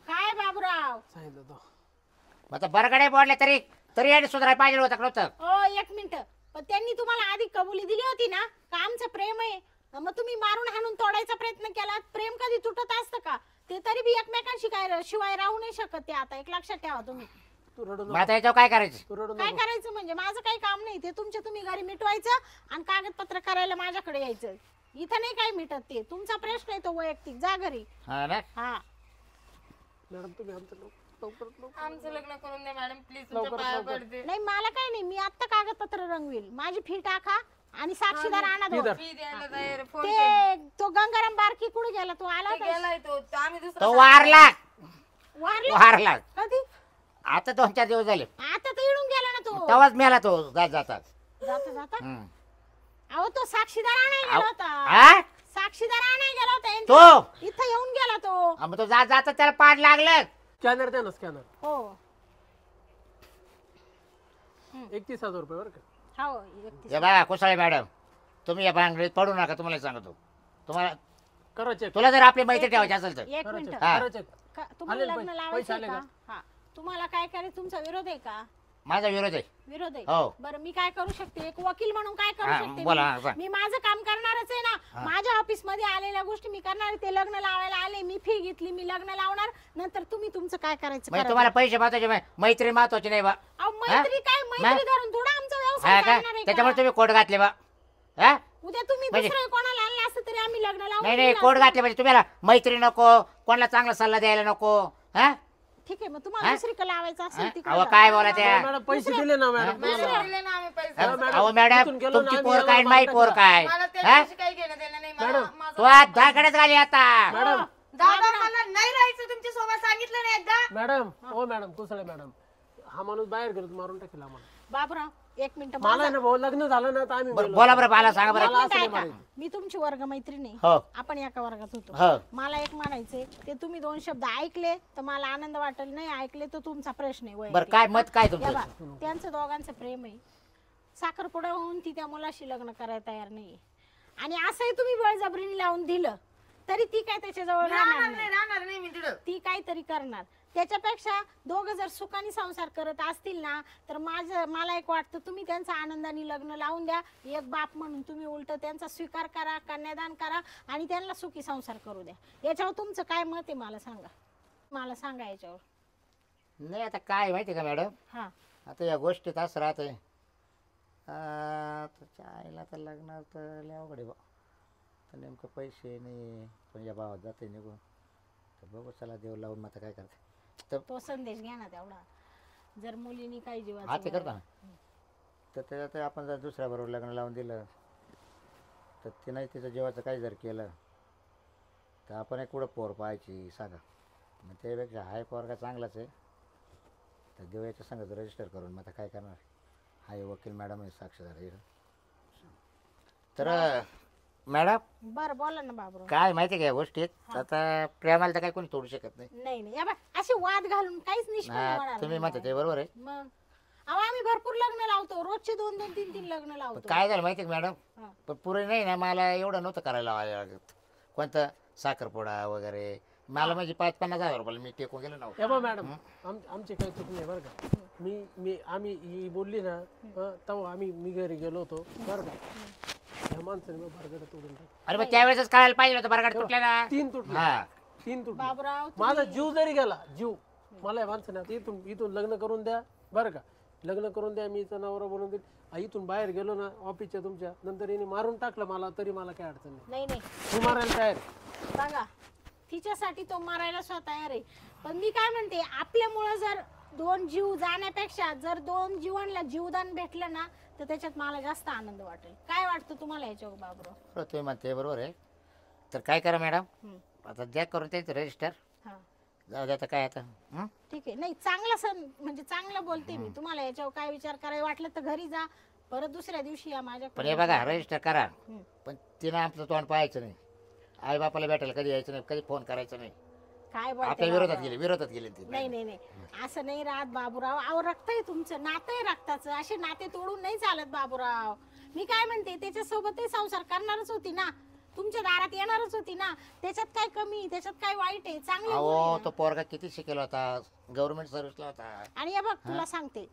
काय बाबूराव? सांगितलं होतं आता बरगडे बोलले तरी याने सुधारायला पाहिजे होतं नव्हतं ओ एक मिनिट, पण त्यांनी तुम्हाला आधी कबुली दिली होती ना का आमचं प्रेम आहे, मग तुम्ही मारून हाणून तोडायचा प्रयत्न केला. प्रेम कधी तुटत असतं का? ते तरी बी एकमेकांशी काय शिवाय राहू नाही शकत. ते आता एक लक्षात ठेवा तुम्ही. तू रडू मग आता याच्यावर काय करायचं तू रडू काय करायचं म्हणजे माझं काही काम नाही. ते तुमच्या तुम्ही घरी मिटवायचं आणि कागदपत्र करायला माझ्याकडे यायचं. इथं नाही काय मिटत. ते तुमचा प्रश्न आहे तो वैयक्तिक. जा घरी. हा ना हा मॅडम तुम्ही आमचं लवकर आमचं लग्न करून द्या मॅडम प्लीज. तुमच्या पाया पडते. नाही मला काही नाही. मी आत्ता कागदपत्र रंगवील. माझी फी टाका आणि साक्षीदार आणा दोन. फी द्यायला तयार. फोन ते तो गंगाराम बारकी कुठे गेला? तो आला होता गेलाय तो. तो आम्ही तो दुसरा वारला वारला कधी? आता 2-4 दिवस झाले आता तर इडून गेला ना तो. तेव्हाच मेला तो जातात जाता जाता हम्म. अहो तो साक्षीदार आणायला गेला होता. हा? साक्षीदार आणायला गेला होता यांच्या. तो इथं येऊन गेला तो. हा, मग तो जाता त्याला पाड लागलं स्कॅनर द्या ना स्कॅनर हो 31,000 रुपये बरं का हो 31. हे बघा कुसाळे मॅडम तुम्ही या भांगडीत पडू नका. तुम्हाला सांगतो तुम्हाला करा चेक तुला जर आपली मैत्री ठेवायची असेल तर एक करा मिनिट. चेक हा. करा चेक तुम्हाला आले लग्न पैसे लावायचं आले का? हा तुम्हाला काय करायचं? तुमचा विरोध आहे का? माझा विरोध आहे विरोध आहे. हो. बरं मी काय करू शकते? एक वकील म्हणून काय करू हा, शकते? बोला, हा, सांग. मी माझं काम करणारच आहे ना. हा. माझ्या ऑफिस मध्ये आलेल्या गोष्टी मी करणार आहे. ते लग्न लावायला आले, मी फी घेतली, मी लग्न लावणार. नंतर तुम्ही तुमचं काय करायचं म्हणजे करा. तुम्हाला पैसे महत्वाचे मैत्री महत्वाची नाही बा अहो, मैत्री काय? मैत्री हा? धरून थोडा आमचा हा व्यवसाय का चालणार आहे त्याच्यामुळे का? तुम्ही कोट घातले बा हा उद्या तुम्ही म्हणजे- दुसरं कोणाला आणलं असतं तरी आम्ही लग्न लावून नाही नाही दिलं कोड असतं. घातले म्हणजे तुम्हाला मैत्री नको कोणाला चांगला सल्ला द्यायला नको हा ठीक आहे मग तुम्हाला हा? दुसरीकडे लावायचं असेल तिकडे अहो जा. काय बोला त्या मॅडम पैसे दिले ना मॅडम मॅडम दिले ना आम्ही पैसे अहो मॅडम इथून गेलो ना तुमची आम्ही, पोर काय आम्हाला माई मार्केट पोर काय मला हा? त्याच्याशी काही घेणं देणं नाही मला मॅडम, माझं- तू आज दागडच झाली आता मॅडम दादा मला नाही राहायचं तुमच्या सोबत सांगितलं नाही एकदा मॅडम हो मॅडम कुसळे मॅडम हा माणूस बाहेर गेलो मारून टाकेल आम्हाला बाबराव एक मिनिट मला आहे ना भाऊ लग्न झालं ना तर आम्ही बरं, गेलो. बोला बरं मला सांगा बरं मला असं नाही ऐका. मारायचं. मी तुमची वर्गमैत्रिणी आहे. हो आपण एका वर्गात होतो हो मला एक म्हणायचंय ते तुम्ही 2 शब्द ऐकले तर मला आनंद वाटेल नाही ऐकले तर तुमचा प्रश्न आहे बरं वैयक्तिक. काय मत काय या तुमचं बा, त्यांचं दोघांचं प्रेम आहे साखरपुडा होऊन ती त्या मुलाशी लग्न करायला तयार नाही आणि असंही तुम्ही बळजबरीने लावून दिलं तरी ती काय त्याच्याजवळ राहणार नाही राहणार नाही मी तिथं ती काहीतरी करणार त्याच्यापेक्षा दोघं जर सुखाने संसार करत असतील ना तर मला एक वाटतं तुम्ही त्यांचा आनंदाने लग्न लावून द्या एक बाप म्हणून तुम्ही उलट त्यांचा स्वीकार करा कन्यादान करा आणि त्यांना सुखी संसार करू द्या याच्यावर तुमचं काय मत आहे मला सांगा याच्यावर नाही आता काय माहिती का मॅडम हा आता या गोष्टीत असं राहते आईला तर लग्नात तर लय अवघड आहे बा तर नेमकं पैसे नाही पण या भावात जाते निघून तर बघू चला देव लावून मग आता काय करते तर तो संदेश घ्या ना तेवढा जर मुलीनी काही हा जीवाचं ते करता ना तर त्याच्यात आपण जर दुसऱ्याबरोबर लग्न लावून दिलं तर तिनं तिचं जीवाचं काही जर केलं तर आपण एक कुठं पोर पाहायची सांगा मग त्यापेक्षा हाय पोरगा चांगलाच आहे तर देव याच्या संगत रजिस्टर करून मग आता काय करणार हाय वकील मॅडम आहे साक्षीदार इकडं. तर मॅडम बरं बोला ना बाबराव काय माहिती आहे का या गोष्टीत आता प्रेमाला तर काही कोणी तोडू शकत नाही नाही या बा असे वाद घालून काहीच निष्पन्न होणार तुम्ही नाही. म्हणता ते बरोबर आहे मग अहो आम्ही भरपूर लग्न लावतो रोजचे 2-2 3-3 लग्न पण लावतो काय झालं माहिती आहे का मॅडम हा. पण पुरे नाही ना मला एवढं नव्हतं करायला लागत कोणतं साखरपुडा वगैरे मला म्हणजे 5-50 हजार रुपयाला मी टेकून गेलो ना हे बघ मॅडम आमची काही चूक नाही बरं का आम्ही ही बोलली ना तेव्हा मी घरी गेलो होतो बरं का ह्या माणसाने मग बरगड तोडून टाकलं. अरे मग त्यावेळेसच कळायला पाहिजे होतं बरगाड तुटल्या ना 3 तुटले हा 3 तुटले बाबराव माझा जीव जरी गेला जीव मला या माणसाने आता इथून लग्न करून द्या बरं का लग्न करून द्या मी इथं नवरा बनवून देईल इथून बाहेर गेलो ना ऑफिसच्या तुमच्या नंतर हिने मारून टाकलं मला तरी मला काय अडचण नाही नाही तू मारायला तयार आहे. बघा तिच्यासाठी तो मारायला तयार आहे पण मी काय म्हणते आपल्यामुळं जर 2 जीव जाण्यापेक्षा जर 2 जीवांना जीवदान भेटलं ना तर त्याच्यात मला जास्त आनंद वाटेल काय वाटतं तुम्हाला याच्यावर बाबराव हो तुम्ही म्हणते बरोबर आहे तर काय करा मॅडम हम्म. आता द्या करून त्याचं रजिस्टर हा जाऊ द्या आता काय आता हं? ठीक आहे नाही चांगलं म्हणजे चांगलं बोलते मी तुम्हाला याच्यावर काय विचार करायला वाटलं तर घरी जा परत दुसऱ्या दिवशी या पण हे माझ्याकडे बघा रजिस्टर करा हं. पण तिनं आमचं तोंड पाहायचं नाही आई बापाला भेटायला कधी यायचं नाही कधी फोन करायचं नाही काय आपल्या बोलते विरोधात गेले ती नाही नाही नाही असं नाही राहत बाबूराव अहो रक्त आहे तुमचं नातं आहे रक्ताचं असे नाते तोडून नाही चालत बाबूराव मी काय म्हणते त्याच्यासोबतही संसार करणारच होती ना तुमच्या दारात येणारच होती ना त्याच्यात काय कमी त्याच्यात काय वाईट आहे चांगलं गुण आहे अहो ना. तो पोरगा किती शिकेला होता गव्हर्नमेंट सर्व्हिसला होता आणि हे बघ तुला सांगते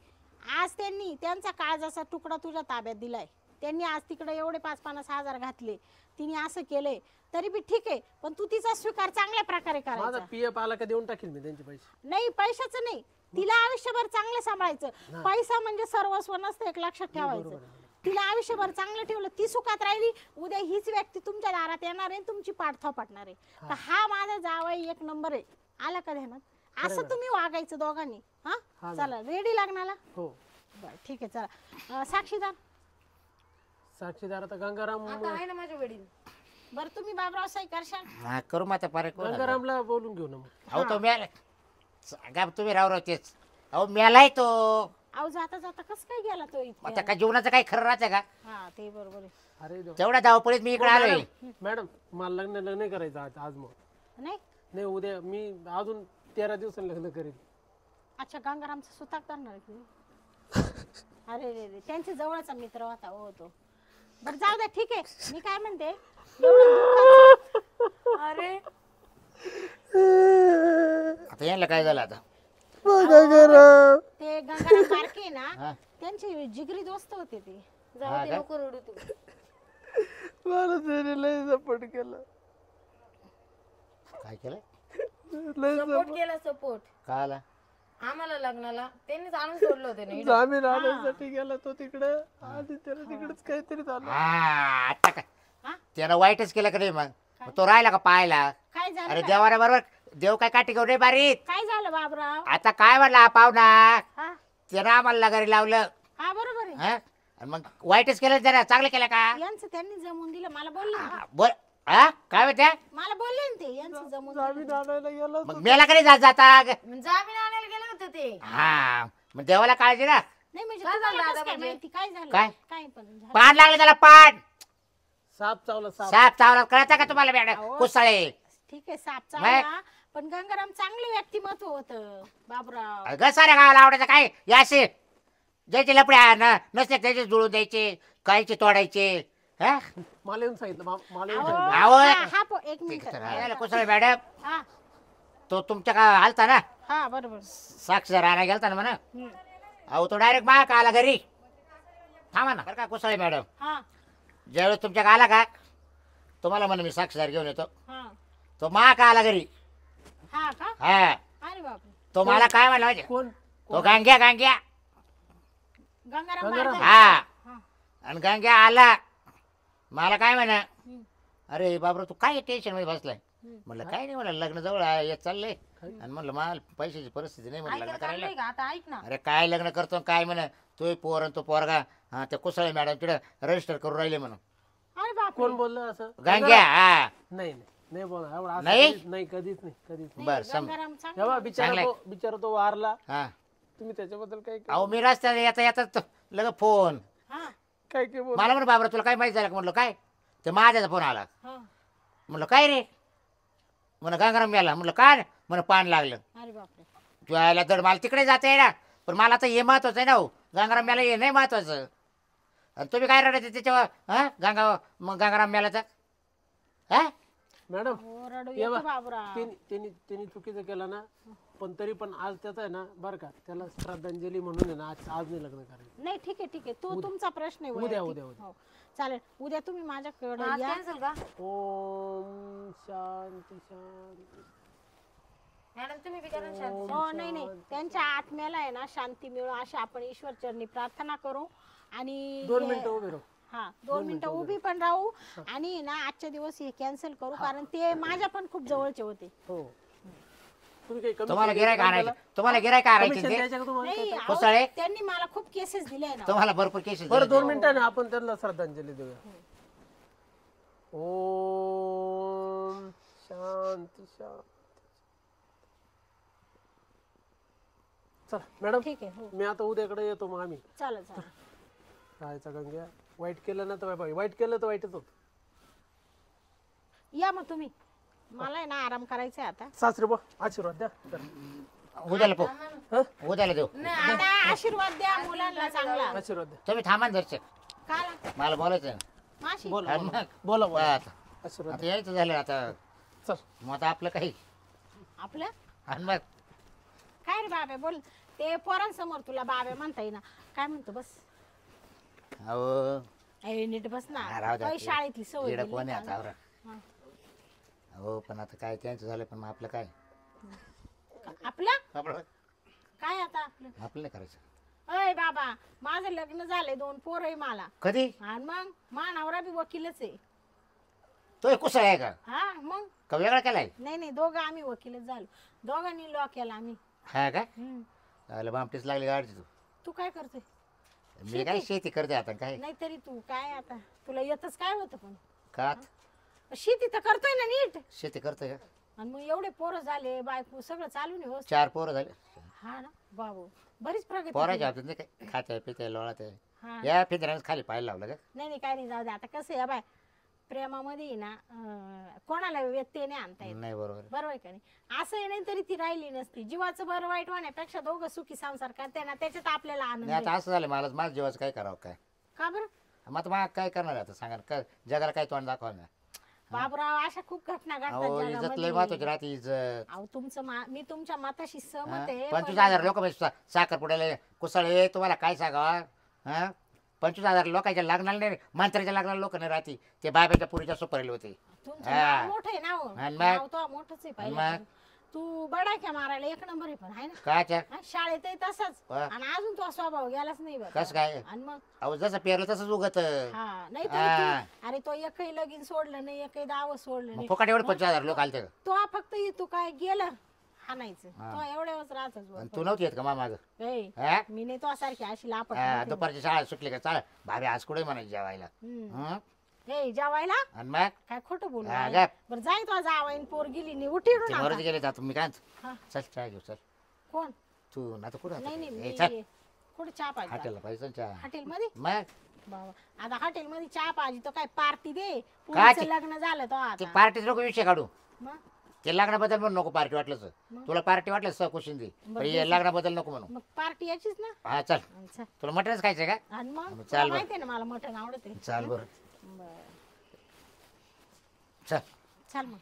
आज त्यांनी त्यांचा काळजाचा तुकडा तुझ्या ताब्यात दिलाय त्यांनी आज तिकडे एवढे 5-50 हजार घातले तिने असं केलंय तरी बी ठीक आहे पण तू तिचा स्वीकार चांगल्या प्रकारे माझा करायचा पीएफ आला का देऊन टाकेल मी त्यांचे पैसे नाही पैशाचं नाही तिला आयुष्यभर चांगलं सांभाळायचं पैसा म्हणजे सर्वस्व नसतं एक लक्षात ठेवायचं तिला आयुष्यभर चांगलं ठेवलं ती सुखात राहिली उद्या हीच व्यक्ती तुमच्या दारात येणार आहे तुमची पाठ थोपटणार आहे तर हा माझा जावई 1 नंबर आहे आला का ध्यानात असं तुम्ही वागायचं दोघांनी हा चला रेडी लग्नाला हो बरं ठीक आहे चला साक्षीदार आता गंगाराम आता आहे ना माझे वडील बरं तुम्ही बाबराव साई करशाल हा करू मग आता पारे गंगारामला बोलून घेऊ ना मग अहो तो मेला सांगा तुम्ही राव तेच अहो मेलाय तो अहो जाता जाता कसं काय गेला तो इतक्या? आता काय जीवनाचं काही खरं राहतं का हा ते बरोबर आहे अरे देवा. तेवढ्या धावपळीत मी इकडे आलोय मॅडम मला लग्न नाही करायचं आज मग नाही नाही उद्या मी अजून 13 दिवसांनी लग्न करेल अच्छा गंगारामचा सुताक करणार की अरे रे रे त्यांच्या जवळचा मित्र होता हो तो बरं जाऊ द्या ठीक आहे मी काय म्हणते एवढं दुःखाचं- अरे आता यांना काय झालं आता ते गंगाराम बारके आहे हा. ना त्यांचे जिगरी दोस्त होते ते जाऊ दे नको रडू तू मला त्याने लय सपोर्ट केलं काय केलं लय सपोर्ट केला सपोर्ट काय आला आम्हाला लग्नाला त्यांनीच आणून सोडलं होतं नाही जामीन आणण्यासाठी गेला तो तिकडे आणि त्याला तिकडेच काहीतरी झालं. हा आता काय हा? त्यानं वाईटच केलं का नाही मग तो राहिला का पाहायला? काय झालं अरे काय? देवाऱ्या बरोबर देव काय काठी घेऊन रे बारीत. काय झालं बाबराव? आता काय म्हणला पाहुणा हा त्यानं आम्हाला घरी लावलं हा बरोबर आहे. हा आणि मग वाईटच केलं जरा चांगलं केलं का? यांचं त्यांनी जमून दिलं मला बोलले ना. बोल हा काय म्हणते मला बोलले ना ते यांचं जमून जामीन दिलं. आणायला गेला मग मेला कधी जात जाता जामीन आणायला गेले होते ते. हा मग देवाला काळजी ना. नाही म्हणजे काय तुम्हाला झालं कसं काय म्हणजे? माहिती काय झालं काय? काय पण झालं? पान लागलं त्याला पान साप चावला साप. साप चावला कळता का तुम्हाला मॅडम अहो. कुसाळे ठीक आहे साप चावला पण गंगाराम चांगलं व्यक्तिमत्व होतं बाबराव. अगं साऱ्या गावाला आवडायचं काय यासे ज्याचे लपड्या नसते त्याचे जुळून द्यायचे कायचे तोडायचे हा मला येऊन सांगितलं मला येऊन अहो, सांगितलं. अहो. हा एक मिनिट कुसाळे मॅडम हा तो तुमच्या का आलता ना हा बरोबर. साक्षर आणायला गेलता ना म्हणा हम्म. अहो तो डायरेक्ट मा का आला घरी थांबा ना बरं का कुसाळे मॅडम हा ज्यावेळेस तुमच्या का आला का तुम्हाला म्हणा मी साक्षीदार घेऊन येतो हा तो मा का आला घरी हा का हा अरे बापरे. तो मला काय म्हणला माहिती कोण तो गांग्या गांग्या गंगाराम गंगाराम. मारला. हा हा. आणि गांग्या आला मला काय म्हणा हम्म. अरे बाबरा तू काय टेन्शन मध्ये बसलाय हम्म. म्हणलं काय नाही म्हणलं लग्न जवळ आहे येत चाललंय आणि म्हणलं मला पैशाची परिस्थिती नाही म्हणलं लग्न ऐकायला करायला चाललंय का आता ऐक ना. अरे काय लग्न करतो आणि काय म्हण तो पोर आणि तो पोरगा हा त्या कुसळे मॅडम तिकडे रजिस्टर करून राहिले म्हणून अरे बापरे. कोण बोललं असं? गांग्या हा नाही नाही नाही बोला एवढा असं नाही? कधीच- नाही कधीच नाही कधीच नाही. बर सम गंगाराम चांगला. जेव्हा बिचारा चांगलंय. बिचारा तो वारला हा तुम्ही त्याच्याबद्दल काय अहो मी रस्त्यात येता येतात लग फोन हा काय काय बोल मला म्हणून बाबरा तुला काय माहिती झालं का म्हणलं काय ते माझ्याचा फोन आला हा म्हणलं काय रे म्हणलं गंगाराम मेला म्हणलं काय म्हणलं पान लागलं अरे बापरे. तुला दड मला तिकडे जाते ना पण मला आता हे महत्वाचं आहे ना हो गंगाराम मेला हे नाही महत्वाचं आणि तुम्ही काय रडायचं त्याच्यावर हा मग गंगाराम मेलाचा हा मॅडम हो रडू ये येतो बा. बाबराव. त्यांनी चुकीचं केलं ना पण तरी पण आज त्याचा आहे ना बरं का त्याला श्रद्धांजली म्हणून आहे ना आज नाही लग्न करायचं. नाही ठीक आहे तो तुमचा प्रश्न आहे उद्या, वैयक्तिक. उद्या, उद्या. हो. चालेल उद्या तुम्ही माझ्याकडे आज या. कॅन्सल का ओम शांती शांती. मॅडम तुम्ही बी करा ना शांत. हो नाही त्यांच्या आत्म्याला आहे ना शांती मिळो अशी आपण ईश्वर चरणी प्रार्थना करू आणि 2 मिनिटं उभे राहू. हा 2 मिनिटं उभी पण राहू आणि ना आजच्या दिवस हे कॅन्सल करू कारण ते माझ्या पण खूप जवळचे होते. हो तुम्ही काही तुम्हाला गिरायक आणायचे तुम्हाला गिरायक आणायचे कमिशन ते द्यायचं का तुम्हाला? नाही अहो, कुसाळे? त्यांनी मला खूप केसेस दिले ना. तुम्हाला भरपूर केसेस बरं 2 मिनिटांनी आपण त्यांना श्रद्धांजली देऊया. ओम शांती शांती. चला मॅडम ठीक आहे हो मी आता उद्याकडे येतो मग आम्ही चालेल चालेल. राहायचा गंग्या वाईट केलं ना तर वाईट केलं तर वाईटच होत. या मग तुम्ही मला आहे ना आराम करायचा आहे आता. सासरे बा आशीर्वाद द्या उद्याला पो हं? उद्याला देऊ आता आशीर्वाद द्या मुलांना चांगला. आशीर्वाद द्या तुम्ही थांबा ना दर्शक काय मला बोलायचं आहे ना. माशी बोला आणि मग बोला बा बोला आता आशीर्वाद आता यायचं झालं आता चल मग आता आपलं काही आपलं आणि मग काय रे बाबे बोल ते पोरांसमोर तुला बाबे म्हणता येईना काय म्हणतो बस अहो ए नीट बस ना हा, राहू द्या. काही शाळेतली सवय येडं दिली कोण आहे का? आता आवरा हा. हो पण आता काय त्यांचं झालं पण मग आपलं काय आपलं आपलं काय आता आपलं आपलं नाही करायचं अय बाबा माझं लग्न झालंय 2 पोर आहे मला कधी आणि मग मा नवरा बी वकीलच आहे. तो कुसळ आहे का हा मग का वेगळा केलाय नाही दोघं आम्ही वकीलच झालो दोघांनी लॉ केला आम्ही. हा का हम्म. आलं बामटीच लागली गाडची तू तू काय करतोय मी काय शेती करते आता काय नाहीतरी तू काय आता तुला येतच काय होतं पण का शेती तर करतोय ना नीट शेती करतोय का आणि मग एवढे पोरं झाले बायको सगळं चालू नाही हो 4 पोरं झाले हा ना बाबू बरीच प्रगती पोराच्या केली. हातात नाही काय खाते पिते लोळात आहे हा या फित्रानेच खाली पाहायला लावलं का नाही काय नाही जाऊ दे आता कसं आहे बाय प्रेमामध्ये आहे ना कोणाला व्यत्यय नाही आणता येत नाही बरोबर बरोबर आहे का नाही असं नाही तरी ती राहिली नसती जीवाचं बरं वाईट होण्यापेक्षा दोघं सुखी संसार करते ना त्याच्यात आपल्याला आनंद नाही आहे. आता असं झालं मला माझ्या जीवाचं काय करावं काय का बरं मग आता मला काय करणार आहे आता सांगा ना काय जगाला काय तोंड दाखवा ना बाबराव अशा खूप घटना अहो घडतात इज्जत लय जगामध्ये. महत्वाची राहते इज्जत अहो तुमचं मी तुमच्या मताशी सहमत आहे 25,000 लोक साखर पुढे कुसळे तुम्हाला काय सांगावा हा 25,000 लोकांच्या लागणार नाही मंत्र्याच्या लागणार लोक नाही राहते ते बाब्याच्या पुरीच्या सुपरेल होते तुमचं हा. नाव मोठं आहे ना हो. आणि मग? नाव तर मोठंच आहे आणि पहिलं मग? तू बडाक्या मारायला एक नंबर आहे पण आहे ना काच्या हा, शाळेतही तसाच हा. आणि अजून तो स्वभाव गेलाच नाही बरं. कसं काय आणि मग अहो जसं पेरलं तसंच उगत हा नाही हा. तर अरे तो एकही लगीन सोडलं नाही एकही दावं सोडलं नाही फुकट एवढं 25,000 लोक आलते तो फक्त तू काय गेलं हाणायचं हा. तो एवढ्यावरच राहतच आणि तू नव्हती येत का माग मी नाही तो सारखी अशी लापट दुपारची शाळा सुटली का चाल भाभी आज कुठे म्हणायची जेवायला हं? हे जेवायला आणि मग काय खोटं बोलू हा, राहिला? गप. बरं जाय तो जावाईन पोर गेली नाही उठीडून ते आता. मरत गेले जातो मी काय म्हणतो? हा. चल चहा घेऊ चल कोण तू ना तर कुठं नाही आता? नाही ए, चल मी कुठे चहा पाहिजे हॉटेलला पैसा चहा हॉटेल मध्ये मग बाबा आता हॉटेल मध्ये चहा पाहिजे तो काय पार्टी दे काय पुढचं लग्न झालं तो ते आता पार्टीच नको विषय काढू मग ते लग्नाबद्दल म्हणून नको पार्टी वाटलंच मग? तुला पार्टी वाटलं सह कुशिंदी बरं, हे लग्नाबद्दल नको म्हणू मग पार्टी याचीच ना हा चल अच्छा. तुला मटणच खायचंय का आणि मग चाल तुला बरं. माहिती आहे ना मला मटण आवडते चाल बरं बरं चल चल मग